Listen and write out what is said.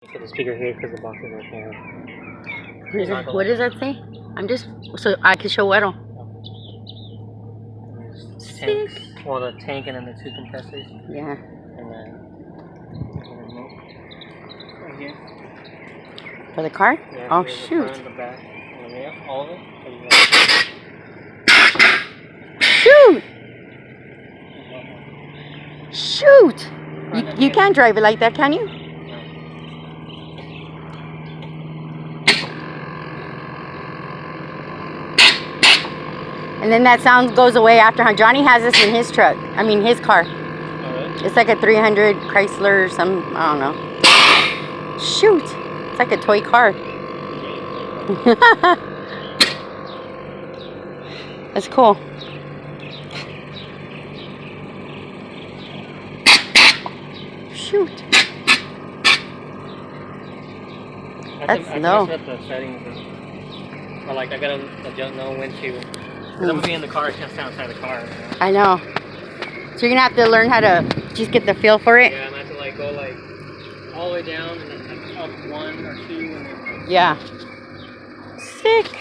Put the speaker here because the box is right there. What does that say? I'm just so I can show Weddle. Tank. Well, the tank and then the two compressors. Yeah. And then the remote right here. For the car? Yeah, Oh the shoot! front, the back, and the rear, all of it. Shoot! Shoot! You can't drive it like that, can you? And then that sound goes away after. Johnny has this in his truck. I mean, his car. Oh, really? It's like a 300 Chrysler or some, I don't know. Shoot! It's like a toy car. That's cool. Shoot! That's low. I set the settings. Or like I gotta know when to. Because I'm gonna be in the car, I can't stand outside the car. You know? I know. So you're gonna have to learn how to just get the feel for it. Yeah, I'm gonna have to like go like all the way down and then like up one or two and then. Yeah. Sick.